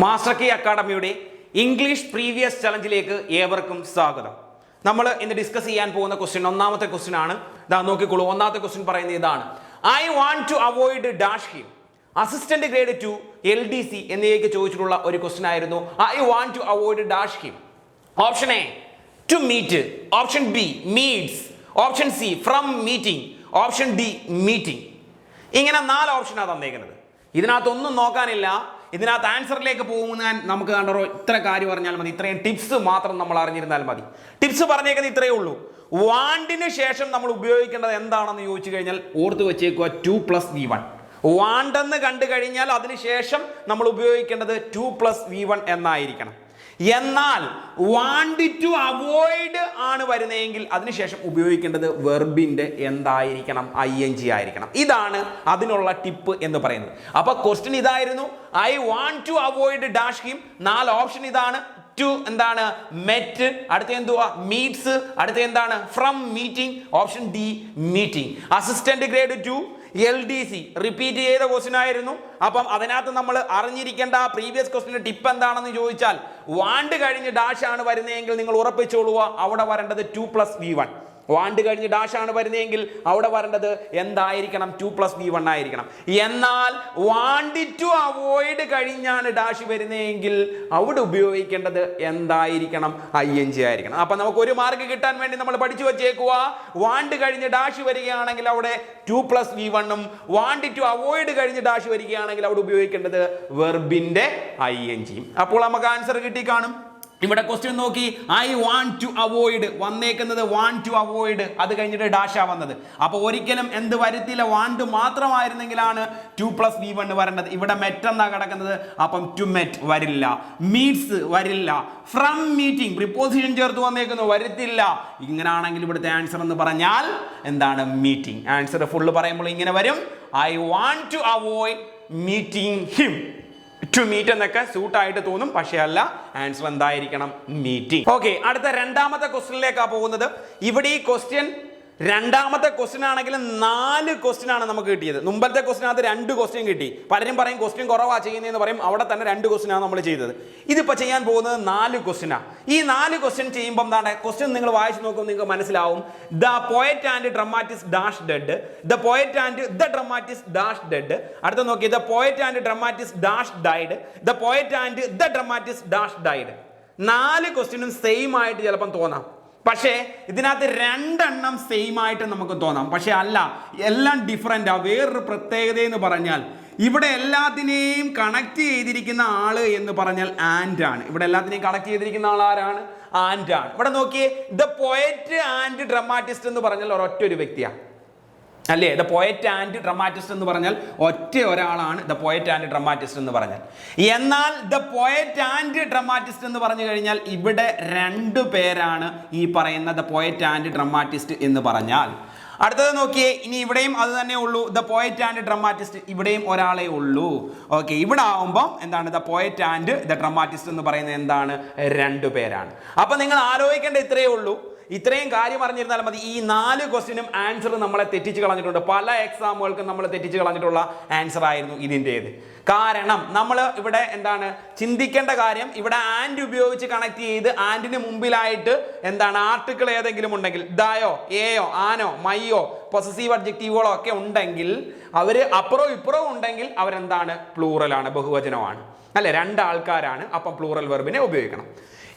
Master key അക്കാഡമിയുടെ English previous ചലഞ്ചിലേക്ക് ഏവർക്കും സ്വാഗതം. നമ്മൾ ഇന്ന് ഡിസ്കസ് ചെയ്യാൻ പോകുന്ന ക്വസ്റ്റ്യൻ ഒന്നാമത്തെ ക്വസ്റ്റ്യൻ ആണ്. ഇതാ നോക്കിക്കോളൂ. ഒന്നാമത്തെ ക്വസ്റ്റ്യൻ പറയുന്നത് ഇതാണ്: I want to avoid dash him. Assistant grade 2 LDC എന്നിവയ്ക്ക് ചോദിച്ചിട്ടുള്ള ഒരു ക്വസ്റ്റ്യൻ ആയിരുന്നു. I want to avoid dash him. Option A to meet, option B meets, option C from meeting, option D meeting. ഇങ്ങനെ 4 ഓപ്ഷനാണ് തന്നേക്കുന്നത്. ഇതിനകത്തൊന്നും നോക്കാനില്ല. ഇതിനകത്ത് ആൻസറിലേക്ക് പോകുന്ന നമുക്ക് കണ്ടോ, ഇത്ര കാര്യം പറഞ്ഞാൽ മതി. ഇത്രയും ടിപ്സ് മാത്രം നമ്മൾ അറിഞ്ഞിരുന്നാൽ മതി. ടിപ്സ് പറഞ്ഞേക്കുന്നത് ഇത്രയേ ഉള്ളൂ. വാണ്ടിന് ശേഷം നമ്മൾ ഉപയോഗിക്കേണ്ടത് എന്താണെന്ന് ചോദിച്ചു കഴിഞ്ഞാൽ ഓർത്ത് വെച്ചേക്കുക 2+V1. വാണ്ടെന്ന് കണ്ടു കഴിഞ്ഞാൽ അതിനുശേഷം നമ്മൾ ഉപയോഗിക്കേണ്ടത് 2+V1 എന്നായിരിക്കണം. എന്നാൽ വാണ്ട് ടു അവോയ്ഡ് ആണ് വരുന്നതെങ്കിൽ അതിനുശേഷം ഉപയോഗിക്കേണ്ടത് വെർബിന്റെ എന്തായിരിക്കണം? ING ആയിരിക്കണം. ഇതാണ് അതിനുള്ള ടിപ്പ് എന്ന് പറയുന്നത്. അപ്പൊ ക്വസ്റ്റ്യൻ ഇതായിരുന്നു: I want to avoid dash him. 4 option ഇതാണ്. ടു എന്താണ്? മെറ്റ്. അടുത്ത എന്തുവാ? മീറ്റ്സ്. അടുത്ത എന്താണ്? From meeting. Option D meeting. Assistant grade 2 LDC repeat ചെയ്ത ക്വസ്റ്റ്യൻ ആയിരുന്നു. അപ്പം അതിനകത്ത് നമ്മൾ അറിഞ്ഞിരിക്കേണ്ട പ്രീവിയസ് ക്വസ്റ്റ്യൻ്റെ ടിപ്പ് എന്താണെന്ന് ചോദിച്ചാൽ, വാണ്ട് കഴിഞ്ഞ് ഡാഷ് ആണ് വരുന്നതെങ്കിൽ നിങ്ങൾ ഉറപ്പിച്ചോളുക അവിടെ വരേണ്ടത് 2+V1. വാണ്ട് കഴിഞ്ഞ് ഡാഷ് ആണ് വരുന്നതെങ്കിൽ അവിടെ വരേണ്ടത് എന്തായിരിക്കണം? 2+V1 ആയിരിക്കണം. എന്നാൽ വാണ്ട് ടു അവോയ്ഡ് കഴിഞ്ഞാണ് ഡാഷ് വരുന്നതെങ്കിൽ അവിടെ ഉപയോഗിക്കേണ്ടത് എന്തായിരിക്കണം? ING ആയിരിക്കണം. അപ്പൊ നമുക്ക് ഒരു മാർക്ക് കിട്ടാൻ വേണ്ടി നമ്മൾ പഠിച്ചു വെച്ചേക്കുക. വാണ്ട് കഴിഞ്ഞ് ഡാഷ് വരികയാണെങ്കിൽ അവിടെ 2+V1ഉം, വാണ്ട് ടു അവോയ്ഡ് കഴിഞ്ഞ് ഡാഷ് വരികയാണെങ്കിൽ അവിടെ ഉപയോഗിക്കേണ്ടത് വെർബിന്റെ INGയും. അപ്പോൾ നമുക്ക് ആൻസർ കിട്ടി കാണും. ഇവിടെ ക്വസ്റ്റ്യൻ നോക്കി, ഐ വാണ്ട് ടു അവോയ്ഡ് വന്നേക്കുന്നത് വാണ്ട് ടു അവോയ്ഡ്, അത് കഴിഞ്ഞിട്ട് ഡാഷാ വന്നത്. അപ്പൊ ഒരിക്കലും എന്ത് വരുത്തില്ല, വാണ്ട് മാത്രമായിരുന്നെങ്കിലാണ് 2+V1 വരേണ്ടത്. ഇവിടെ മെറ്റ് എന്നാ കിടക്കുന്നത്, അപ്പം ടു മെറ്റ് വരില്ല. മീറ്റ്സ് വരില്ല. ഫ്രം മീറ്റിംഗ് പ്രിപ്പോസിഷൻ ചേർത്ത് വന്നേക്കുന്നു, വരുത്തില്ല. ഇങ്ങനാണെങ്കിൽ ഇവിടുത്തെ ആൻസർ എന്ന് പറഞ്ഞാൽ എന്താണ്? മീറ്റിംഗ്. ആൻസർ ഫുള്ള് പറയുമ്പോൾ ഇങ്ങനെ വരും: I want to avoid meeting him. To meet എന്നൊക്കെ സൂട്ടായിട്ട് തോന്നും, പക്ഷേ അല്ല. ആൻസർ എന്തായിരിക്കണം? മീറ്റിംഗ്. ഓക്കെ, അടുത്ത രണ്ടാമത്തെ ക്വസ്റ്റ്യനിലേക്കാണ് പോകുന്നത്. ഇവിടെ ഈ ക്വസ്റ്റ്യൻ രണ്ടാമത്തെ ക്വസ്റ്റ്യൻ ആണെങ്കിൽ 4 ക്വസ്റ്റ്യൻ ആണ് നമുക്ക് കിട്ടിയത്. മുമ്പത്തെ ക്വസ്റ്റ്യനകത്ത് 2 ക്വസ്റ്റ്യൻ കിട്ടി. പലരും പറയും ക്വസ്റ്റ്യൻ കുറവാ ചെയ്യുന്നതെന്ന് പറയും. അവിടെ തന്നെ 2 ക്വസ്റ്റ്യൻ ആണ് നമ്മൾ ചെയ്തത്. ഇതിപ്പോൾ ചെയ്യാൻ പോകുന്നത് 4 ക്വസ്റ്റ്യനാണ്. ഈ 4 ക്വസ്റ്റ്യൻ ചെയ്യുമ്പോൾ എന്താണ് ക്വസ്റ്റ്യൻ നിങ്ങൾ വായിച്ചു നോക്കുമ്പോൾ നിങ്ങൾക്ക് മനസ്സിലാവും. The poet and dramatist dash dead. The poet and the dramatist dash dead. അടുത്ത നോക്കി, the poet and dramatist dash died. The poet and the dramatist dash died. 4 ക്വസ്റ്റ്യനും സെയിം ആയിട്ട് ചിലപ്പം തോന്നാം. പക്ഷേ ഇതിനകത്ത് 2 എണ്ണം സെയിം ആയിട്ട് നമുക്ക് തോന്നാം. പക്ഷെ അല്ല, എല്ലാം ഡിഫറെൻ്റ് ആ. വേറൊരു പ്രത്യേകത എന്ന് പറഞ്ഞാൽ ഇവിടെ എല്ലാത്തിനെയും കണക്ട് ചെയ്തിരിക്കുന്ന ആള് എന്ന് പറഞ്ഞാൽ ആൻഡ് ആണ്. ഇവിടെ എല്ലാത്തിനെയും കണക്ട് ചെയ്തിരിക്കുന്ന ആൾ ആരാണ്? ആൻഡ് ആണ്. ഇവിടെ നോക്കിയേ, ദ പോയറ്റ് ആൻഡ് ഡ്രമാറ്റിസ്റ്റ് എന്ന് പറഞ്ഞാൽ ഒരൊറ്റ ഒരു വ്യക്തിയാണ്, അല്ലേ? ദ പോയറ്റ് ആൻഡ് ഡ്രമാറ്റിസ്റ്റ് എന്ന് പറഞ്ഞാൽ ഒറ്റ ഒരാളാണ് ദ പോയറ്റ് ആൻഡ് ഡ്രമാറ്റിസ്റ്റ് എന്ന് പറഞ്ഞാൽ. എന്നാൽ ദ പോയറ്റ് ആൻഡ് ഡ്രമാറ്റിസ്റ്റ് എന്ന് പറഞ്ഞു കഴിഞ്ഞാൽ ഇവിടെ 2 പേരാണ് ഈ പറയുന്ന ദ പോയറ്റ് ആൻഡ് ഡ്രമാറ്റിസ്റ്റ് എന്ന് പറഞ്ഞാൽ. അടുത്തത് നോക്കിയേ, ഇനി ഇവിടെയും അത് തന്നെ ഉള്ളൂ. ദ പോയറ്റ് ആൻഡ് ഡ്രമാറ്റിസ്റ്റ് ഇവിടെയും ഒരാളെ ഉള്ളൂ. ഓക്കെ, ഇവിടെ ആവുമ്പോൾ എന്താണ്? The poet and the dramatist എന്ന് പറയുന്നത് എന്താണ്? 2 പേരാണ്. അപ്പൊ നിങ്ങൾ ആലോചിക്കേണ്ട ഇത്രയേ ഉള്ളൂ. ഇത്രയും കാര്യം അറിഞ്ഞിരുന്നാൽ മതി. ഈ 4 ക്വസ്റ്റ്യനും ആൻസർ നമ്മളെ തെറ്റിച്ച് കളഞ്ഞിട്ടുണ്ട്. പല എക്സാമുകൾക്കും നമ്മൾ തെറ്റിച്ച് കളഞ്ഞിട്ടുള്ള ആൻസർ ആയിരുന്നു ഇതിൻ്റേത്. കാരണം നമ്മൾ ഇവിടെ എന്താണ് ചിന്തിക്കേണ്ട കാര്യം, ഇവിടെ ആൻഡ് ഉപയോഗിച്ച് കണക്ട് ചെയ്ത് ആൻഡിന് മുമ്പിലായിട്ട് എന്താണ് ആർട്ടിക്കിൾ ഏതെങ്കിലും ഉണ്ടെങ്കിൽ, ദായോ ഏയോ ആനോ മയ്യോ പൊസസീവ് അഡ്ജക്റ്റീവുകളോ ഒക്കെ ഉണ്ടെങ്കിൽ അവർ അപ്പുറവും ഇപ്പുറവും ഉണ്ടെങ്കിൽ അവരെന്താണ്? പ്ലൂറലാണ്, ബഹുവചനമാണ്, അല്ലെ? 2 ആൾക്കാരാണ്. അപ്പം പ്ലൂറൽ വെർബിനെ ഉപയോഗിക്കണം.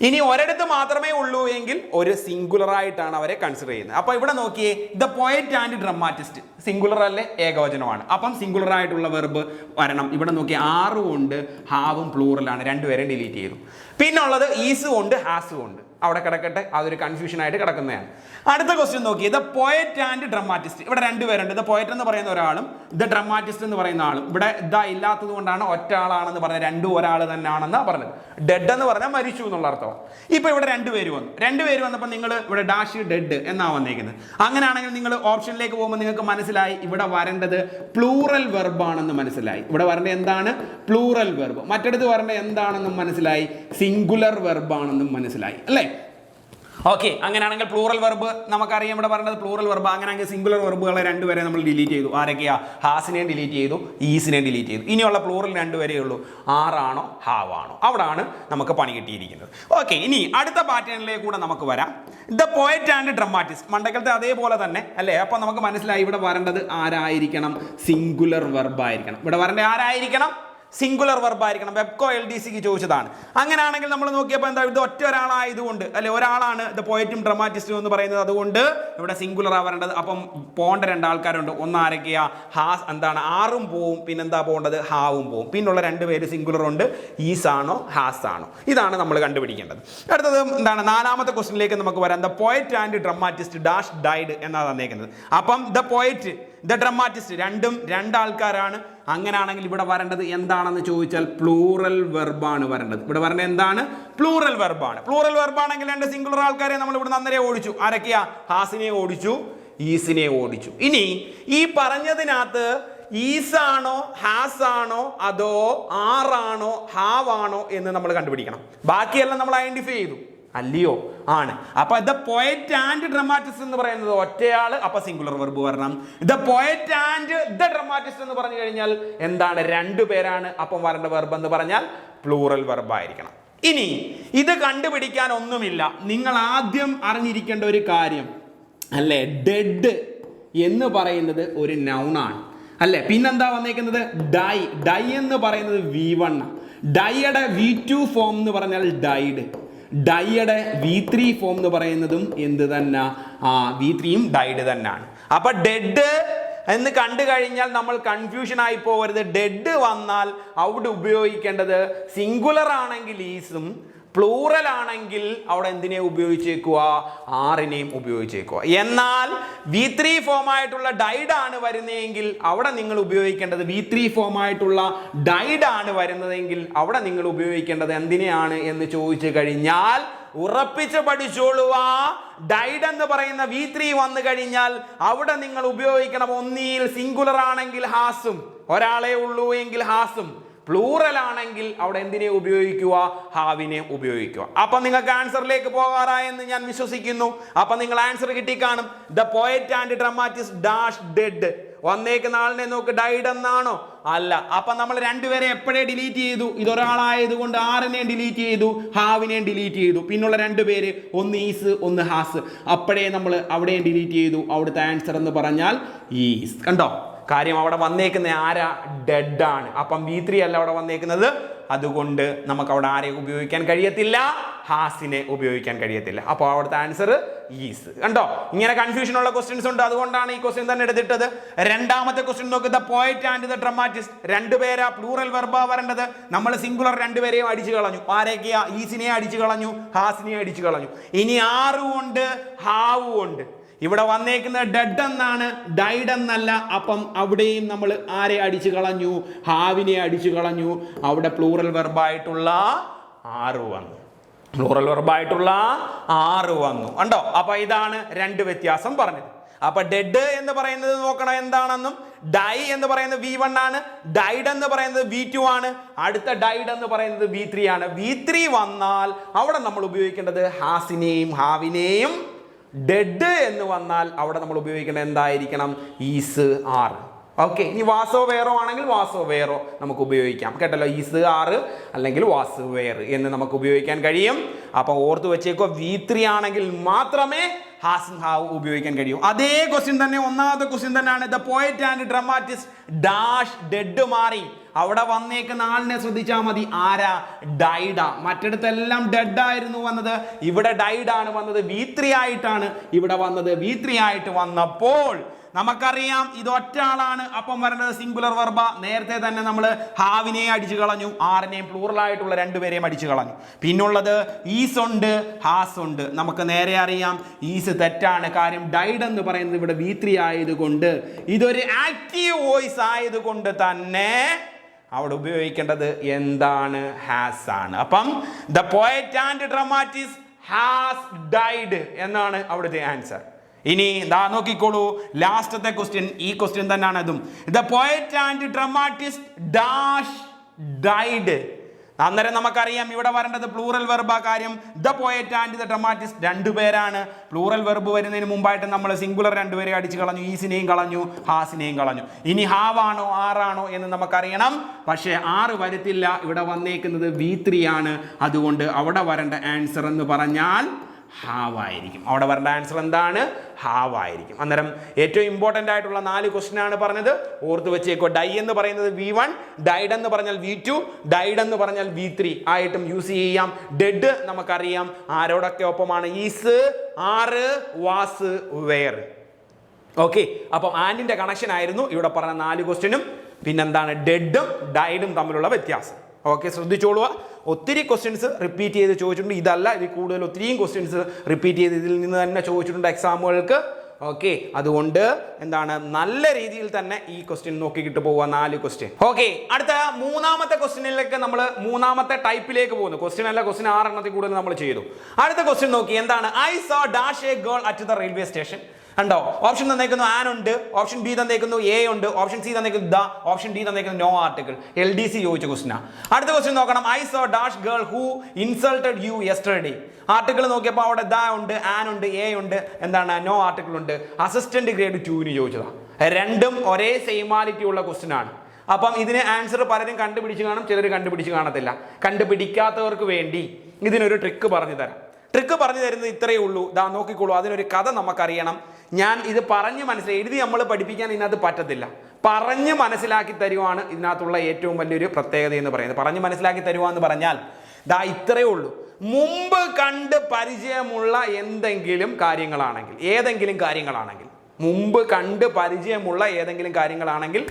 ഇനി ഒരിടത്ത് മാത്രമേ ഉള്ളൂ എങ്കിൽ ഒരു സിംഗുലർ ആയിട്ടാണ് അവരെ കൺസിഡർ ചെയ്യുന്നത്. അപ്പൊ ഇവിടെ നോക്കിയേ, the poet and dramatist singular അല്ലേ? ഏകവചനമാണ്. അപ്പം സിംഗുലർ ആയിട്ടുള്ള വെർബ് വരണം. ഇവിടെ നോക്കിയേ, ആറും ഉണ്ട്, ഹാവും പ്ലൂറലാണ്. 2 പേരും ഡിലീറ്റ് ചെയ്തു. പിന്നെ ഉള്ളത് ഈസും ഉണ്ട്, ഹാസും ഉണ്ട്. അവിടെ കിടക്കട്ടെ, അതൊരു കൺഫ്യൂഷൻ ആയിട്ട് കിടക്കുന്നതാണ്. അടുത്ത ക്വസ്റ്റ്യൻ നോക്കി, ദ പോയറ്റ് ആൻഡ് ഡ്രമാറ്റിസ്റ്റ്. ഇവിടെ 2 പേരുണ്ട്. ദ പോയറ്റ് എന്ന് പറയുന്ന ഒരാളും ദ ഡ്രമാറ്റിസ്റ്റ് എന്ന് പറയുന്ന ആളും. ഇവിടെ ദ ഇല്ലാത്തത് കൊണ്ടാണ് ഒറ്റ ആളാണെന്ന് പറഞ്ഞത്. 2 ഒരാൾ തന്നെയാണെന്നാണ് പറഞ്ഞത്. ഡെഡ് എന്ന് പറഞ്ഞാൽ മരിച്ചു എന്നുള്ള അർത്ഥം. ഇപ്പൊ ഇവിടെ 2 പേര് വന്നു. 2 പേര് വന്നപ്പോൾ നിങ്ങൾ ഇവിടെ ഡാഷ് ഡെഡ് എന്നാ വന്നേക്കുന്നത്. അങ്ങനെയാണെങ്കിൽ നിങ്ങൾ ഓപ്ഷനിലേക്ക് പോകുമ്പോൾ നിങ്ങൾക്ക് മനസ്സിലായി ഇവിടെ വരേണ്ടത് പ്ലൂറൽ വെർബ് ആണെന്ന് മനസ്സിലായി. ഇവിടെ വരേണ്ടത് എന്താണ്? Plural verb. മറ്റടുത്ത് വരേണ്ടത് എന്താണെന്നും മനസ്സിലായി? സിംഗുലർ വെർബ് ആണെന്നും മനസ്സിലായി, അല്ലേ? ഓക്കെ, അങ്ങനെയാണെങ്കിൽ പ്ലൂറൽ വെർബ് നമുക്കറിയാം ഇവിടെ പറയുന്നത് പ്ലൂറൽ വെർബ്. അങ്ങനെയാണെങ്കിൽ സിംഗുലർ വെർബുകളെ രണ്ടുപേരെ നമ്മൾ ഡിലീറ്റ് ചെയ്തു. ആരൊക്കെയാ? ഹാസിനെയും ഡിലീറ്റ് ചെയ്തു, ഈസിനെയും ഡിലീറ്റ് ചെയ്തു. ഇനിയുള്ള പ്ലൂറൽ രണ്ടുപേരേ ഉള്ളൂ, ആറാണോ ഹാവാണോ. അവിടാണ് നമുക്ക് പണി കിട്ടിയിരിക്കുന്നത്. ഓക്കെ, ഇനി അടുത്ത പാറ്റേണിലേക്ക് കൂടെ നമുക്ക് വരാം. ദ പോയറ്റ് ആൻഡ് ഡ്രമാറ്റിസ്റ്റ്, മണ്ടക്കലത്തെ അതേപോലെ തന്നെ അല്ലേ. അപ്പൊ നമുക്ക് മനസ്സിലായി ഇവിടെ വരേണ്ടത് ആരായിരിക്കണം? സിംഗുലർ വെർബ് ആയിരിക്കണം. ഇവിടെ വരേണ്ടത് ആരായിരിക്കണം? സിംഗുലർ വെർബ് ആയിരിക്കണം. വെബ്കോ LDCക്ക് ചോദിച്ചതാണ്. അങ്ങനെയാണെങ്കിൽ നമ്മൾ നോക്കിയപ്പോൾ എന്താ, ഇത് ഒറ്റ ഒരാളായതുകൊണ്ട് അല്ലെ, ഒരാളാണ് ദ പോയറ്റും ഡ്രമാറ്റിസ്റ്റും എന്ന് പറയുന്നത്, അതുകൊണ്ട് ഇവിടെ സിംഗുലർ ആ വരേണ്ടത്. അപ്പം പോകേണ്ട രണ്ടാൾക്കാരുണ്ട്. ഒന്ന് ആരൊക്കെയാ? ഹാസ് എന്താണ്, ആറും പോവും, പിന്നെന്താ പോകേണ്ടത്? ഹാവും പോവും. പിന്നുള്ള രണ്ടുപേര് സിംഗുലർ ഉണ്ട്, ഈസ് ആണോ ഹാസ് ആണോ. ഇതാണ് നമ്മൾ കണ്ടുപിടിക്കേണ്ടത്. അടുത്തത് എന്താണ്, നാലാമത്തെ ക്വസ്റ്റിനിലേക്ക് നമുക്ക് വരാം. The poet and dramatist dash died എന്നാണ് തന്നേക്കുന്നത്. അപ്പം ദ പോയറ്റ് ദ ഡ്രമാറ്റിസ്റ്റ് രണ്ടും രണ്ടാൾക്കാരാണ്. അങ്ങനെയാണെങ്കിൽ ഇവിടെ വരേണ്ടത് എന്താണെന്ന് ചോദിച്ചാൽ പ്ലൂറൽ വെർബാണ് വരേണ്ടത്. ഇവിടെ വരേണ്ടത് എന്താണ്? പ്ലൂറൽ വെർബാണ്. പ്ലൂറൽ വെർബാണെങ്കിൽ രണ്ട് സിംഗുലർ ആൾക്കാരെ നമ്മൾ ഇവിടെ അന്നേരം ഓടിച്ചു. ആരൊക്കെയാ? ഹാസിനെ ഓടിച്ചു, ഈസിനെ ഓടിച്ചു. ഇനി ഈ പറഞ്ഞതിനകത്ത് ഈസാണോ ഹാസ് ആണോ അതോ ആറാണോ ഹാവാണോ എന്ന് നമ്മൾ കണ്ടുപിടിക്കണം. ബാക്കിയെല്ലാം നമ്മൾ ഐഡന്റിഫൈ ചെയ്തു, അല്ലയോ? ആണ്. അപ്പൊ ദ പോയറ്റ് ആൻഡ് ഡ്രമാറ്റിസ്റ്റ് എന്ന് പറയുന്നത് ഒറ്റയാള്, അപ്പൊ സിംഗുലർ വെർബ് വരണം. The poet and the dramatist എന്ന് പറഞ്ഞു കഴിഞ്ഞാൽ എന്താണ്? രണ്ടുപേരാണ്. അപ്പം വരേണ്ട വെർബ് എന്ന് പറഞ്ഞാൽ പ്ലൂറൽ വെർബ് ആയിരിക്കണം. ഇനി ഇത് കണ്ടുപിടിക്കാൻ ഒന്നുമില്ല. നിങ്ങൾ ആദ്യം അറിഞ്ഞിരിക്കേണ്ട ഒരു കാര്യം അല്ലേ, ഡെഡ് എന്ന് പറയുന്നത് ഒരു നൗണാണ് അല്ലേ. പിന്നെന്താ വന്നേക്കുന്നത്? ഡൈ. ഡൈ എന്ന് പറയുന്നത് V1. ഡൈയുടെ V2 ഫോം എന്ന് പറഞ്ഞാൽ ഡൈഡ്. ഡൈയുടെ V3 ഫോം എന്ന് പറയുന്നതും എന്ത് തന്നെ? V3യും ഡൈഡ് തന്നെയാണ്. അപ്പൊ ഡെഡ് എന്ന് കണ്ടു കഴിഞ്ഞാൽ നമ്മൾ കൺഫ്യൂഷൻ ആയി പോകരുത്. ഡെഡ് വന്നാൽ അവിടെ ഉപയോഗിക്കേണ്ടത് സിംഗുലർ ആണെങ്കിൽ ഈസും, പ്ലൂറൽ ആണെങ്കിൽ അവിടെ എന്തിനെ ഉപയോഗിച്ചേക്കുക? ആറിനെയും ഉപയോഗിച്ചേക്കുക. എന്നാൽ V3 ഫോമായിട്ടുള്ള ഡൈഡ് ആണ് വരുന്നതെങ്കിൽ അവിടെ നിങ്ങൾ ഉപയോഗിക്കേണ്ടത് V3 ഫോമായിട്ടുള്ള ഡൈഡ് ആണ് വരുന്നതെങ്കിൽ അവിടെ നിങ്ങൾ ഉപയോഗിക്കേണ്ടത് എന്തിനെയാണ് എന്ന് ചോദിച്ചു കഴിഞ്ഞാൽ ഉറപ്പിച്ച് പഠിച്ചോളുക. ഡൈഡ് എന്ന് പറയുന്ന V3 വന്നു കഴിഞ്ഞാൽ അവിടെ നിങ്ങൾ ഉപയോഗിക്കണം ഒന്നിയിൽ സിംഗുലർ ആണെങ്കിൽ ഹാസും, ഒരാളെ ഉള്ളൂ എങ്കിൽ ഹാസും, പ്ലൂറൽ ആണെങ്കിൽ അവിടെ എന്തിനെ ഉപയോഗിക്കുക? ഹാവിനെ ഉപയോഗിക്കുക. അപ്പൊ നിങ്ങൾക്ക് ആൻസറിലേക്ക് പോകാറായെന്ന് ഞാൻ വിശ്വസിക്കുന്നു. അപ്പൊ നിങ്ങൾ ആൻസർ കിട്ടിക്കാണും. The poet and dramatist dash dead വന്നേക്കുന്ന ആളിനെ നോക്ക്, ഡൈഡ് എന്നാണോ? അല്ല. അപ്പൊ നമ്മൾ രണ്ടുപേരെ എപ്പോഴേ ഡിലീറ്റ് ചെയ്തു? ഇതൊരാളായതുകൊണ്ട് ആറിനെ ഡിലീറ്റ് ചെയ്തു, ഹാവിനെയും ഡിലീറ്റ് ചെയ്തു. പിന്നുള്ള രണ്ടുപേര് ഒന്ന് ഈസ് ഒന്ന് ഹാസ്, അപ്പോഴേ നമ്മൾ അവിടെയും ഡിലീറ്റ് ചെയ്തു. അവിടുത്തെ ആൻസർ എന്ന് പറഞ്ഞാൽ ഈസ്. കണ്ടോ കാര്യം? അവിടെ വന്നേക്കുന്ന ആരാ? ഡെഡ് ആണ്. അപ്പം V3 അല്ല അവിടെ വന്നേക്കുന്നത്. അതുകൊണ്ട് നമുക്ക് അവിടെ ആരെ ഉപയോഗിക്കാൻ കഴിയത്തില്ല? ഹാസിനെ ഉപയോഗിക്കാൻ കഴിയത്തില്ല. അപ്പോൾ അവിടുത്തെ ആൻസർ ഈസ്. കണ്ടോ, ഇങ്ങനെ കൺഫ്യൂഷൻ ഉള്ള ക്വസ്റ്റ്യൻസ് ഉണ്ട്. അതുകൊണ്ടാണ് ഈ ക്വസ്റ്റ്യൻ തന്നെ എടുത്തിട്ടത്. രണ്ടാമത്തെ ക്വസ്റ്റ്യൻ നോക്ക്. The poet and the dramatist രണ്ടുപേരാ, പ്ലൂറൽ വെർബാ വരേണ്ടത്. നമ്മൾ സിംഗുലർ രണ്ടുപേരെയും അടിച്ചു കളഞ്ഞു. ആരൊക്കെയാ? ഈസിനെ അടിച്ചു കളഞ്ഞു, ഹാസിനെ അടിച്ചു കളഞ്ഞു. ഇനി ആറും ഉണ്ട്, ഹാവും ഉണ്ട്. ഇവിടെ വന്നേക്കുന്നത് ഡെഡ് എന്നാണ്, ഡൈഡ് എന്നല്ല. അപ്പം അവിടെയും നമ്മൾ ആരെ അടിച്ചു കളഞ്ഞു? ഹാവിനെ അടിച്ചു കളഞ്ഞു. അവിടെ പ്ലൂറൽ വെർബായിട്ടുള്ള ആറ് വന്നു. പ്ലൂറൽ വെർബായിട്ടുള്ള ആറ് വന്നു. കണ്ടോ? അപ്പൊ ഇതാണ് രണ്ട് വ്യത്യാസം പറഞ്ഞത്. അപ്പൊ ഡെഡ് എന്ന് പറയുന്നത് നോക്കണം എന്താണെന്നും, ഡൈ എന്ന് പറയുന്നത് V1 ആണ്, ഡൈഡ് എന്ന് പറയുന്നത് V2 ആണ്, അടുത്ത ഡൈഡ് എന്ന് പറയുന്നത് V3 ആണ്. V3 വന്നാൽ അവിടെ നമ്മൾ ഉപയോഗിക്കേണ്ടത് ഹാസിനെയും ഹാവിനെയും. ഡെഡ് എന്ന് വന്നാൽ അവിടെ നമ്മൾ ഉപയോഗിക്കേണ്ടത് എന്തായിരിക്കണം? Is R. ഓക്കെ, ഇനി വാസോ വേറോ ആണെങ്കിൽ വാസോ വേറോ നമുക്ക് ഉപയോഗിക്കാം. കേട്ടല്ലോ, ഈസ് ആറ് അല്ലെങ്കിൽ വാസ് വേർ എന്ന് നമുക്ക് ഉപയോഗിക്കാൻ കഴിയും. അപ്പൊ ഓർത്ത് വെച്ചേക്കോ, V3 ആണെങ്കിൽ മാത്രമേ ഹാസ് ഹാവ് ഉപയോഗിക്കാൻ കഴിയും. അതേ ക്വസ്റ്റ്യൻ തന്നെ, ഒന്നാമത്തെ ക്വസ്റ്റ്യൻ തന്നെയാണ്. The poet and dramatist dash dead മാറി. അവിടെ വന്നേക്കുന്ന ആളിനെ ശ്രദ്ധിച്ചാൽ മതി. ആരാ? ഡൈഡ. മറ്റിടത്തെല്ലാം ഡെഡ് ആയിരുന്നു വന്നത്, ഇവിടെ ഡൈഡ് ആണ് വന്നത്. V3 ആയിട്ടാണ് ഇവിടെ വന്നത്. V3 ആയിട്ട് വന്നപ്പോൾ നമുക്കറിയാം ഇത് ഒറ്റ ആളാണ്. അപ്പം വരേണ്ടത് സിംഗുലർ വെർബ. നേരത്തെ തന്നെ നമ്മൾ ഹാവിനെ അടിച്ചു കളഞ്ഞു, ആറിനെയും പ്ലൂറൽ ആയിട്ടുള്ള രണ്ടുപേരെയും അടിച്ചു കളഞ്ഞു. പിന്നുള്ളത് ഈസ് ഉണ്ട്, ഹാസ് ഉണ്ട്. നമുക്ക് നേരെ അറിയാം ഈസ് തെറ്റാണ്. കാര്യം ഡൈഡ് എന്ന് പറയുന്നത് ഇവിടെ V3 ആയതുകൊണ്ട്, ഇതൊരു ആക്റ്റീവ് വോയിസ് ആയതുകൊണ്ട് തന്നെ അവിടെ ഉപയോഗിക്കേണ്ടത് എന്താണ്? ഹാസ് ആണ്. അപ്പം the poet and dramatist has died എന്നാണ് അവിടുത്തെ ആൻസർ. ഇനി ദാ നോക്കിക്കോളൂ, ലാസ്റ്റത്തെ ക്വസ്റ്റ്യൻ ഈ ക്വസ്റ്റ്യൻ തന്നെയാണ് അതും. The poet and dramatist dash died. അന്നേരം നമുക്കറിയാം ഇവിടെ വരേണ്ടത് പ്ലൂറൽ വെർബ്. ആ കാര്യം the poet and the dramatist രണ്ടുപേരാണ്. പ്ലൂറൽ വെർബ് വരുന്നതിന് മുമ്പായിട്ട് നമ്മൾ സിംഗുലർ രണ്ടുപേരെ അടിച്ചു കളഞ്ഞു, ഈസിനെയും കളഞ്ഞു, ഹാസിനെയും കളഞ്ഞു. ഇനി ഹാവാണോ ആറാണോ എന്ന് നമുക്കറിയണം. പക്ഷേ 6 വരത്തില്ല, ഇവിടെ വന്നേക്കുന്നത് V3 ആണ്. അതുകൊണ്ട് അവിടെ വരേണ്ട ആൻസർ എന്ന് പറഞ്ഞാൽ ഹാവായിരിക്കും. അവിടെ വരേണ്ട ആൻസർ എന്താണ്? ഹാവായിരിക്കും. അന്നേരം ഏറ്റവും ഇമ്പോർട്ടൻ്റ് ആയിട്ടുള്ള 4 ക്വസ്റ്റ്യൻ ആണ് പറഞ്ഞത്. ഓർത്ത് വെച്ചേക്കോ. ഡൈ എന്ന് പറയുന്നത് V1, ഡൈഡ് എന്ന് പറഞ്ഞാൽ V2, ഡൈഡ് എന്ന് പറഞ്ഞാൽ V3 ആയിട്ടും യൂസ് ചെയ്യാം. ഡെഡ് നമുക്കറിയാം ആരോടൊക്കെ ഒപ്പമാണ്? ഈസ്, ആറ്, വാസ്, വെയർ. ഓക്കെ, അപ്പം ആൻഡിന്റെ കണക്ഷൻ ആയിരുന്നു ഇവിടെ പറഞ്ഞ 4 ക്വസ്റ്റ്യനും. പിന്നെന്താണ്? ഡെഡും ഡൈഡും തമ്മിലുള്ള വ്യത്യാസം. ഓക്കെ, ശ്രദ്ധിച്ചോളുക. ഒത്തിരി ക്വസ്റ്റ്യൻസ് റിപ്പീറ്റ് ചെയ്ത് ചോദിച്ചിട്ടുണ്ട്. ഇതല്ല, ഇതിൽ കൂടുതൽ ഒത്തിരിയും ക്വസ്റ്റ്യൻസ് റിപ്പീറ്റ് ചെയ്ത് ഇതിൽ നിന്ന് തന്നെ ചോദിച്ചിട്ടുണ്ട് എക്സാമുകൾക്ക്. ഓക്കെ, അതുകൊണ്ട് എന്താണ്, നല്ല രീതിയിൽ തന്നെ ഈ ക്വസ്റ്റ്യൻ നോക്കിക്കിട്ട് പോവുക. 4 ക്വസ്റ്റ്യൻ. ഓക്കെ, അടുത്ത 3ാമത്തെ ക്വസ്റ്റ്യനിലേക്ക് നമ്മൾ 3ാമത്തെ ടൈപ്പിലേക്ക് പോകുന്നു. ക്വസ്റ്റ്യൻ അല്ല, ക്വസ്റ്റ്യൻ 6 എണ്ണത്തിൽ കൂടുതൽ നമ്മൾ ചെയ്തു. അടുത്ത ക്വസ്റ്റ്യൻ നോക്കി, എന്താണ്? I saw dash a girl at the railway station. കണ്ടോ? ഓപ്ഷൻ തന്നേക്കുന്നു ആൻ ഉണ്ട്, ഓപ്ഷൻ ബി തന്നേക്കുന്നു എ ഉണ്ട്, ഓപ്ഷൻ സി തന്നേക്കുന്നു ദ, ഓപ്ഷൻ ഡി തന്നേക്കുന്നു നോ ആർട്ടിക്കിൾ. LDC ചോദിച്ച ക്വസ്റ്റ്യനാ. അടുത്ത ക്വസ്റ്റ്യൻ നോക്കണം. I saw dash girl who insulted you yesterday. Article നോക്കിയപ്പോൾ അവിടെ ദ ഉണ്ട്, ആൻ ഉണ്ട്, എ ഉണ്ട്, എന്താണ്, നോ ആർട്ടിക്കിൾ ഉണ്ട്. അസിസ്റ്റന്റ് ഗ്രേഡ് 2 ചോദിച്ചതാണ്. രണ്ടും ഒരേ സെയിമാലിറ്റി ഉള്ള ക്വസ്റ്റ്യൻ ആണ്. അപ്പം ഇതിന് ആൻസർ പലരും കണ്ടുപിടിച്ച് കാണും, ചിലർ കണ്ടുപിടിച്ച് കാണത്തില്ല. കണ്ടുപിടിക്കാത്തവർക്ക് വേണ്ടി ഇതിനൊരു ട്രിക്ക് പറഞ്ഞു തരാം. ട്രിക്ക് പറഞ്ഞു തരുന്നത് ഇത്രയേ ഉള്ളൂ. ദാ നോക്കിക്കോളൂ. അതിനൊരു കഥ നമുക്കറിയണം. ഞാൻ ഇത് പറഞ്ഞ് എഴുതി നമ്മൾ പഠിപ്പിക്കാൻ ഇതിനകത്ത് പറ്റത്തില്ല. പറഞ്ഞ് മനസ്സിലാക്കി തരുവാണ് ഇതിനകത്തുള്ള ഏറ്റവും വലിയൊരു പ്രത്യേകത എന്ന് പറയുന്നത്. പറഞ്ഞ് മനസ്സിലാക്കി തരുവാന്ന് പറഞ്ഞാൽ ദാ ഇത്രയേ ഉള്ളൂ. മുമ്പ് കണ്ട് പരിചയമുള്ള ഏതെങ്കിലും കാര്യങ്ങളാണെങ്കിൽ മുമ്പ് കണ്ട് പരിചയമുള്ള ഏതെങ്കിലും കാര്യങ്ങളാണെങ്കിൽ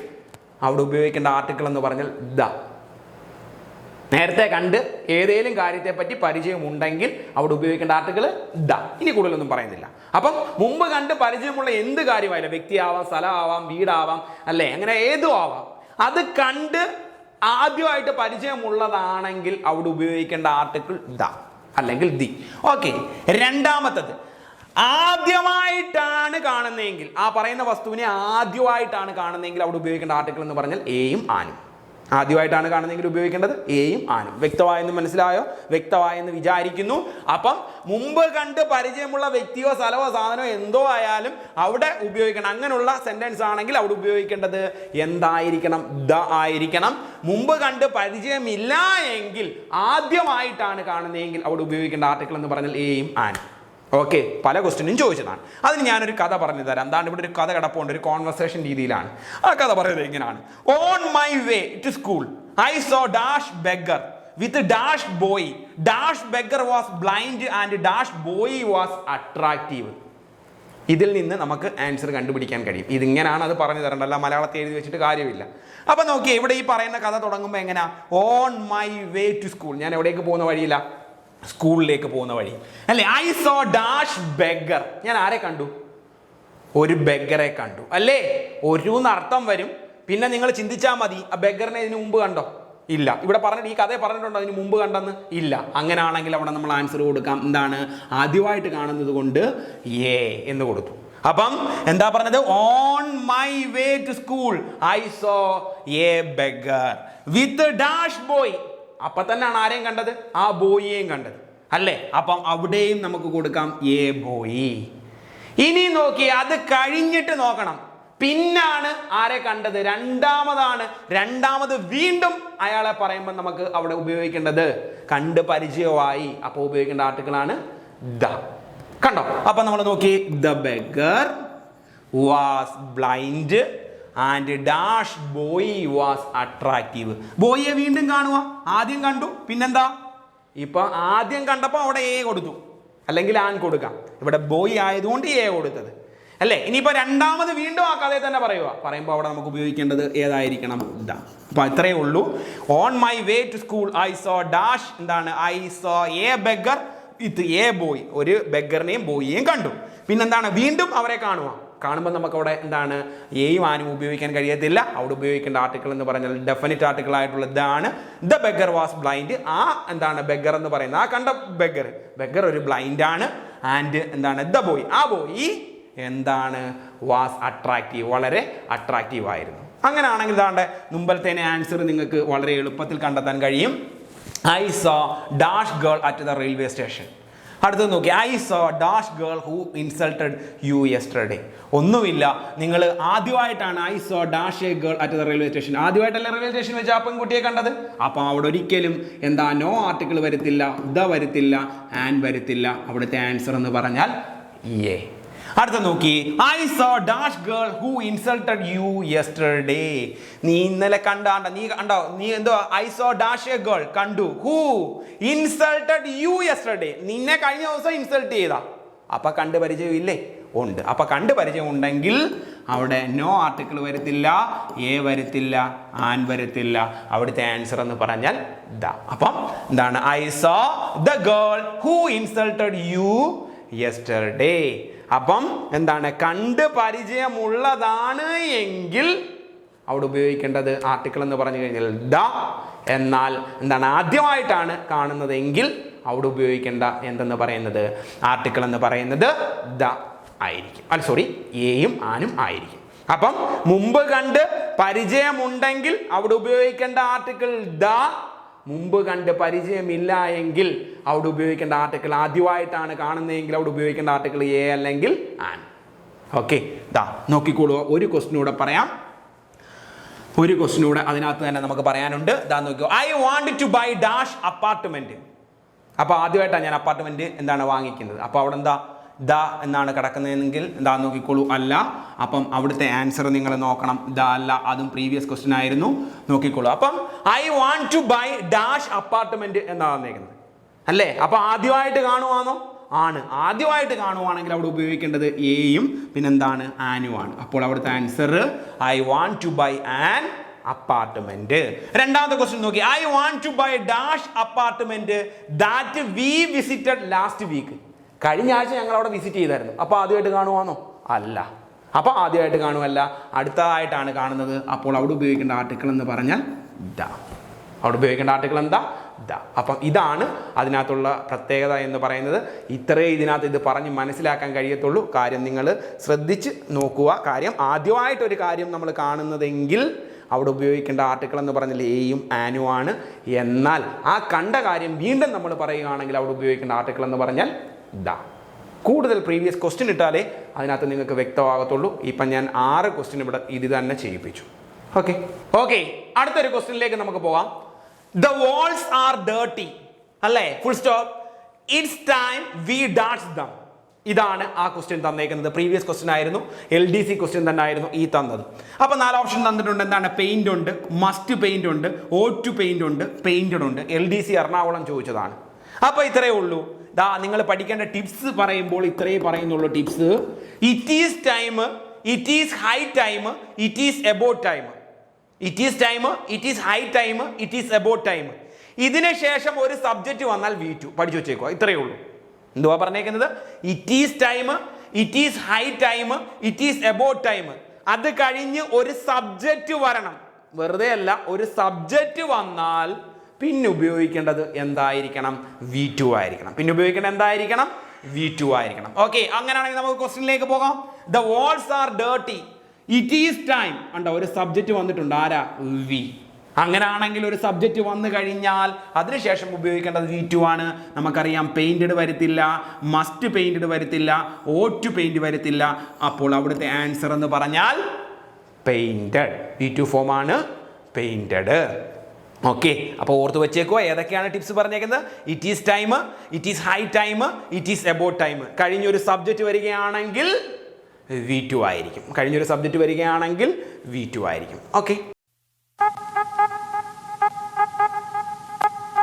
അവിടെ ഉപയോഗിക്കേണ്ട ആർട്ടിക്കിൾ എന്ന് പറഞ്ഞാൽ ദ. നേരത്തെ കണ്ട് ഏതെങ്കിലും കാര്യത്തെ പറ്റി പരിചയമുണ്ടെങ്കിൽ അവിടെ ഉപയോഗിക്കേണ്ട ആർട്ടിക്കിൾ ദ. ഇനി കൂടുതലൊന്നും പറയുന്നില്ല. അപ്പം മുമ്പ് കണ്ട് പരിചയമുള്ള എന്ത് കാര്യമായാലും, വ്യക്തിയാവാം, സ്ഥലമാവാം, വീടാവാം, അല്ലേ, അങ്ങനെ ഏതും ആവാം, അത് കണ്ട് ആദ്യമായിട്ട് പരിചയമുള്ളതാണെങ്കിൽ അവിടെ ഉപയോഗിക്കേണ്ട ആർട്ടിക്കിൾ ദ അല്ലെങ്കിൽ ദി. ഓക്കെ, രണ്ടാമത്തത് ആദ്യമായിട്ടാണ് കാണുന്നതെങ്കിൽ, ആ പറയുന്ന വസ്തുവിനെ ആദ്യമായിട്ടാണ് കാണുന്നതെങ്കിൽ അവിടെ ഉപയോഗിക്കേണ്ട ആർട്ടിക്കിൾ എന്ന് പറഞ്ഞാൽ എയും ആനും. ആദ്യമായിട്ടാണ് കാണുന്നതെങ്കിൽ ഉപയോഗിക്കേണ്ടത് എയും ആനും. വ്യക്തമായെന്ന് മനസ്സിലായോ? വ്യക്തമായെന്ന് വിചാരിക്കുന്നു. അപ്പം മുമ്പ് കണ്ട് പരിചയമുള്ള വ്യക്തിയോ സ്ഥലമോ സാധനമോ എന്തോ ആയാലും അവിടെ ഉപയോഗിക്കണം. അങ്ങനെയുള്ള സെന്റൻസ് ആണെങ്കിൽ അവിടെ ഉപയോഗിക്കേണ്ടത് എന്തായിരിക്കണം? ദ ആയിരിക്കണം. മുമ്പ് കണ്ട് പരിചയമില്ല എങ്കിൽ, ആദ്യമായിട്ടാണ് കാണുന്നതെങ്കിൽ അവിടെ ഉപയോഗിക്കേണ്ട ആർട്ടിക്കിൾ എന്ന് പറഞ്ഞാൽ എയും ആനും. ഓക്കെ, പല ക്വസ്റ്റ്യനും ചോദിച്ചതാണ്. അതിന് ഞാനൊരു കഥ പറഞ്ഞു തരാം. എന്താണ്, ഇവിടെ ഒരു കഥ കിടപ്പുണ്ട്, ഒരു കോൺവെർസേഷൻ രീതിയിലാണ്. ആ കഥ പറയുന്നത് ഇങ്ങനെയാണ്. On my way to school I saw dash beggar with dash boy. Dash beggar was blind and dash boy was attractive. ഇതിൽ നിന്ന് നമുക്ക് ആൻസർ കണ്ടുപിടിക്കാൻ കഴിയും. ഇതിങ്ങനെയാണ്, അത് പറഞ്ഞു തരണ്ടല്ല, മലയാളത്തിൽ എഴുതി വെച്ചിട്ട് കാര്യമില്ല. അപ്പൊ നോക്കിയേ, ഇവിടെ ഈ പറയുന്ന കഥ തുടങ്ങുമ്പോൾ എങ്ങനെയാ? On my way to school. ഞാൻ എവിടേക്ക് പോകുന്ന വഴിയില്ല? സ്കൂളിലേക്ക് പോകുന്ന വഴി, അല്ലേ? I saw dash beggar. ഞാൻ ആരെ കണ്ടു? ഒരു ബെഗറെ കണ്ടു, അല്ലേ? ഒരു അർത്ഥം വരും. പിന്നെ നിങ്ങൾ ചിന്തിച്ചാൽ മതി, ആ ബെഗറിനെ ഇതിനു മുമ്പ് കണ്ടോ? ഇല്ല. ഇവിടെ പറഞ്ഞിട്ട് ഈ കഥയെ പറഞ്ഞിട്ടുണ്ടോ അതിന് മുമ്പ് കണ്ടെന്ന്? ഇല്ല. അങ്ങനെയാണെങ്കിൽ അവിടെ നമ്മൾ ആൻസർ കൊടുക്കാം. എന്താണ്? ആദ്യമായിട്ട് കാണുന്നത് കൊണ്ട് എ എന്ന് കൊടുത്തു. അപ്പം എന്താ പറഞ്ഞത്? On my way to school I saw a beggar with dash boy. അപ്പൊ തന്നെയാണ് ആരെയും കണ്ടത്? ആ ബോയിയെയും കണ്ടത്, അല്ലേ? അപ്പം അവിടെയും നമുക്ക് കൊടുക്കാം എ ബോയി. ഇനി നോക്കി, അത് കഴിഞ്ഞിട്ട് നോക്കണം. പിന്നാണ് ആരെ കണ്ടത്? രണ്ടാമതാണ്. രണ്ടാമത് വീണ്ടും അയാളെ പറയുമ്പോൾ നമുക്ക് അവിടെ ഉപയോഗിക്കേണ്ടത് കണ്ട് പരിചയമായി. അപ്പോൾ ഉപയോഗിക്കേണ്ട ആർട്ടിക്കിളാണ് ദ. കണ്ടോ? അപ്പൊ നമ്മൾ നോക്കി, the beggar was blind and dash boy was attractive. ബോയിയെ വീണ്ടും കാണുക. ആദ്യം കണ്ടു, പിന്നെന്താ? ഇപ്പൊ ആദ്യം കണ്ടപ്പോൾ അവിടെ എ കൊടുത്തു, അല്ലെങ്കിൽ ആൻ കൊടുക്കാം. ഇവിടെ ബോയ് ആയതുകൊണ്ട് എ കൊടുത്തത്, അല്ലേ? ഇനിയിപ്പോ രണ്ടാമത് വീണ്ടും ആ കഥയെ തന്നെ പറയുമ്പോൾ അവിടെ നമുക്ക് ഉപയോഗിക്കേണ്ടത് ഏതായിരിക്കണം? ദ. അപ്പൊ അത്രയേ ഉള്ളൂ. On my way to school I saw dash. എന്താണ്? I saw a beggar with a boy. ഒരു ബെഗറിനെയും ബോയിയെയും കണ്ടു. പിന്നെന്താണ്? വീണ്ടും അവരെ കാണുമ്പോൾ നമുക്ക് അവിടെ എന്താണ്? എയും ആനും ഉപയോഗിക്കാൻ കഴിയത്തില്ല. അവിടെ ഉപയോഗിക്കേണ്ട ആർട്ടിക്കിൾ എന്ന് പറഞ്ഞാൽ ഡെഫിനിറ്റ് ആർട്ടിക്കിൾ ആയിട്ടുള്ള ഇതാണ്. The beggar was blind. ആ എന്താണ് ബെഗർ എന്ന് പറയുന്നത്? ആ കണ്ട ബെഗർ ഒരു ബ്ലൈൻഡ് ആണ്. ആൻഡ് എന്താണ്? The boy. ആ ബോയ് എന്താണ്? Was attractive. വളരെ അട്രാക്റ്റീവ് ആയിരുന്നു. അങ്ങനെയാണെങ്കിൽ ഇതാണ്ട് മുമ്പത്തേനെ ആൻസർ നിങ്ങൾക്ക് വളരെ എളുപ്പത്തിൽ കണ്ടെത്താൻ കഴിയും. I saw dash girl at the railway station. അടുത്തത് നോക്കി, I saw dash girl who insulted you yesterday. ഒന്നുമില്ല, നിങ്ങൾ ആദ്യമായിട്ടാണ് I saw dash a girl at the railway station, ആദ്യമായിട്ടല്ലേ റെയിൽവേ സ്റ്റേഷൻ വെച്ച് ആ പെൺകുട്ടിയെ കണ്ടത്. അപ്പോൾ അവിടെ ഒരിക്കലും എന്താ നോ ആർട്ടിക്കിൾ വരത്തില്ല, ദ വരത്തില്ല, ആൻഡ് വരത്തില്ല. അവിടുത്തെ ആൻസർ എന്ന് പറഞ്ഞാൽ എ. അടുത്ത നോക്കി, I saw dash girl who insulted you yesterday. നീ ഇന്നലെ നീ എന്തോ I saw dash a girl കണ്ടു, ഹൂ ഇൻസൾട്ടഡ് യു യെസ്റ്റർഡേ, നിന്നെ കഴിഞ്ഞ ദിവസം ഇൻസൾട്ട് ചെയ്താ. അപ്പൊ കണ്ട് പരിചയം ഇല്ലേ? ഉണ്ട്. അപ്പൊ കണ്ട് പരിചയം ഉണ്ടെങ്കിൽ അവിടെ നോ ആർട്ടിക്കിൾ വരത്തില്ല, എ വരത്തില്ല, ആൻ വരത്തില്ല. അവിടുത്തെ ആൻസർ എന്ന് പറഞ്ഞാൽ ദ. അപ്പം എന്താണ്? I saw the girl who insulted you yesterday. അപ്പം എന്താണ്? കണ്ട് പരിചയമുള്ളതാണ് എങ്കിൽ അവിടെ ഉപയോഗിക്കേണ്ടത് ആർട്ടിക്കിൾ എന്ന് പറഞ്ഞു കഴിഞ്ഞാൽ ദ. എന്നാൽ എന്താണ്? ആദ്യമായിട്ടാണ് കാണുന്നതെങ്കിൽ അവിടെ ഉപയോഗിക്കേണ്ട എന്തെന്ന് പറയുന്നത് ആർട്ടിക്കിൾ എന്ന് പറയുന്നത് ദ ആയിരിക്കും. എയും ആനും ആയിരിക്കും. അപ്പം മുമ്പ് കണ്ട് പരിചയമുണ്ടെങ്കിൽ അവിടെ ഉപയോഗിക്കേണ്ട ആർട്ടിക്കിൾ ദ. മുമ്പ് കണ്ട് പരിചയമില്ല എങ്കിൽ അവിടെ ഉപയോഗിക്കേണ്ട ആർട്ടിക്കിൾ, ആദ്യമായിട്ടാണ് കാണുന്നതെങ്കിൽ അവിടെ ഉപയോഗിക്കേണ്ട ആർട്ടിക്കിൾ എ അല്ലെങ്കിൽ ആൻ. ഓക്കെ, ദാ നോക്കിക്കോളൂ. ഒരു ക്വസ്റ്റ്യൻ കൂടെ പറയാം, ഒരു ക്വസ്റ്റ്യൻ കൂടെ അതിനകത്ത് തന്നെ നമുക്ക് പറയാനുണ്ട്. ദാ നോക്കിയോ, I want to buy dash apartment. അപ്പോൾ ആദ്യമായിട്ടാണ് ഞാൻ അപ്പാർട്ട്മെന്റ് എന്താണ് വാങ്ങിക്കുന്നത്. അപ്പോൾ അവിടെ എന്താ ദ എന്നാണ് കിടക്കുന്നതെങ്കിൽ ദാ നോക്കിക്കോളൂ, അല്ല. അപ്പം അവിടുത്തെ ആൻസർ നിങ്ങൾ നോക്കണം, ദ അല്ല, അതും പ്രീവിയസ് ക്വസ്റ്റ്യൻ ആയിരുന്നു. നോക്കിക്കോളൂ. അപ്പം I want to buy dash apartment എന്നാണ് വന്നേക്കുന്നത് അല്ലേ? അപ്പം ആദ്യമായിട്ട് കാണുവാണോ? ആണ്. ആദ്യമായിട്ട് കാണുവാണെങ്കിൽ അവിടെ ഉപയോഗിക്കേണ്ടത് എയും പിന്നെന്താണ്? ആനുമാണ്. അപ്പോൾ അവിടുത്തെ answer I want to buy an apartment. രണ്ടാമത്തെ ക്വസ്റ്റ്യൻ നോക്കി, I want to buy dash apartment that we visited last week. കഴിഞ്ഞ ആഴ്ച ഞങ്ങൾ അവിടെ വിസിറ്റ് ചെയ്തായിരുന്നു. അപ്പോൾ ആദ്യമായിട്ട് കാണുവാന്നോ? അല്ല. അപ്പോൾ ആദ്യമായിട്ട് കാണുമല്ല, അടുത്തതായിട്ടാണ് കാണുന്നത്. അപ്പോൾ അവിടെ ഉപയോഗിക്കേണ്ട ആർട്ടിക്കിൾ എന്ന് പറഞ്ഞാൽ ദ. അവിടെ ഉപയോഗിക്കേണ്ട ആർട്ടിക്കിൾ എന്താ? ദ. അപ്പം ഇതാണ് അതിനകത്തുള്ള പ്രത്യേകത എന്ന് പറയുന്നത്. ഇത്രയും ഇതിനകത്ത് ഇത് പറഞ്ഞ് മനസ്സിലാക്കാൻ കഴിയത്തുള്ളൂ. കാര്യം നിങ്ങൾ ശ്രദ്ധിച്ച് നോക്കുക. കാര്യം ആദ്യമായിട്ടൊരു കാര്യം നമ്മൾ കാണുന്നതെങ്കിൽ അവിടെ ഉപയോഗിക്കേണ്ട ആർട്ടിക്കിൾ എന്ന് പറഞ്ഞാൽ എയും ആനുമാണ്. എന്നാൽ ആ കണ്ട കാര്യം വീണ്ടും നമ്മൾ പറയുകയാണെങ്കിൽ അവിടെ ഉപയോഗിക്കേണ്ട ആർട്ടിക്കിൾ എന്ന് പറഞ്ഞാൽ ദ. കൂടുതൽ പ്രീവിയസ് ക്വസ്റ്റ്യൻ ഇട്ടാലേ അതിനകത്ത് നിങ്ങൾക്ക് വ്യക്തമാകത്തുള്ളൂ. ഇപ്പം ഞാൻ 6 ക്വസ്റ്റ്യൻ ഇവിടെ ഇത് തന്നെ ചെയ്യിപ്പിച്ചു. ഓക്കെ, അടുത്തൊരു ക്വസ്റ്റ്യനിലേക്ക് നമുക്ക് പോകാം. ദ വാൾസ് ആർ ഡേർട്ടി അല്ലേ? Full stop. It's time we dash dum. ഇതാണ് ആ ക്വസ്റ്റ്യൻ തന്നേക്കുന്നത്. പ്രീവിയസ് ക്വസ്റ്റ്യൻ ആയിരുന്നു, LDC ക്വസ്റ്റ്യൻ തന്നെ ആയിരുന്നു ഈ തന്നത്. അപ്പോൾ 4 ഓപ്ഷൻ തന്നിട്ടുണ്ട്. എന്താണ്? പെയിന്റ് ഉണ്ട്, മസ്റ്റ് പെയിന്റ് ഉണ്ട്, ഓട്ട് പെയിന്റ് ഉണ്ട്, പെയിന്റഡ് ഉണ്ട്. LDC എറണാകുളം ചോദിച്ചതാണ്. അപ്പോൾ ഇത്രയേ ഉള്ളൂ. ദാ നിങ്ങൾ പഠിക്കേണ്ട ടിപ്സ് പറയുമ്പോൾ ഇത്രയേ പറയുന്നുള്ളൂ tips. It is time, it is high time, it is about time. It is time, it is high time, it is about time. ഇതിന് ശേഷം ഒരു സബ്ജക്റ്റ് വന്നാൽ V2 പഠിച്ചു വെച്ചേക്കുക. ഇത്രയേ ഉള്ളൂ. എന്തുവാ പറഞ്ഞേക്കുന്നത്? It is time, it is high time, it is about time. അത് കഴിഞ്ഞ് ഒരു സബ്ജക്റ്റ് വരണം. വെറുതെ അല്ല, ഒരു സബ്ജക്റ്റ് വന്നാൽ പിന്നെ ഉപയോഗിക്കേണ്ടത് എന്തായിരിക്കണം? V2 ആയിരിക്കണം. പിന്നെ ഉപയോഗിക്കേണ്ടത് എന്തായിരിക്കണം? V2 ആയിരിക്കണം. ഓക്കെ, അങ്ങനെയാണെങ്കിൽ നമുക്ക് ക്വസ്റ്റ്യനിലേക്ക് പോകാം. The walls are dirty. It is time. ഉണ്ടോ? ഒരു സബ്ജക്റ്റ് വന്നിട്ടുണ്ട്. ആരാ? വി. അങ്ങനെയാണെങ്കിൽ ഒരു സബ്ജക്റ്റ് വന്നു കഴിഞ്ഞാൽ അതിനുശേഷം ഉപയോഗിക്കേണ്ടത് V2 ആണ്. നമുക്കറിയാം പെയിന്റഡ് വരത്തില്ല, മസ്റ്റ് പെയിന്റഡ് വരത്തില്ല, ഓട്ട് പെയിന്റ് വരത്തില്ല. അപ്പോൾ അവിടുത്തെ ആൻസർ എന്ന് പറഞ്ഞാൽ പെയിന്റഡ്. V2 ഫോം ആണ് പെയിന്റഡ്. ഓക്കെ, അപ്പോൾ ഓർത്ത് വെച്ചേക്കുക ഏതൊക്കെയാണ് ടിപ്സ് പറഞ്ഞേക്കുന്നത്. It is time, it is high time, it is about time. കഴിഞ്ഞൊരു സബ്ജക്റ്റ് വരികയാണെങ്കിൽ V2 ആയിരിക്കും. കഴിഞ്ഞൊരു സബ്ജക്റ്റ് വരികയാണെങ്കിൽ V2 ആയിരിക്കും. ഓക്കെ.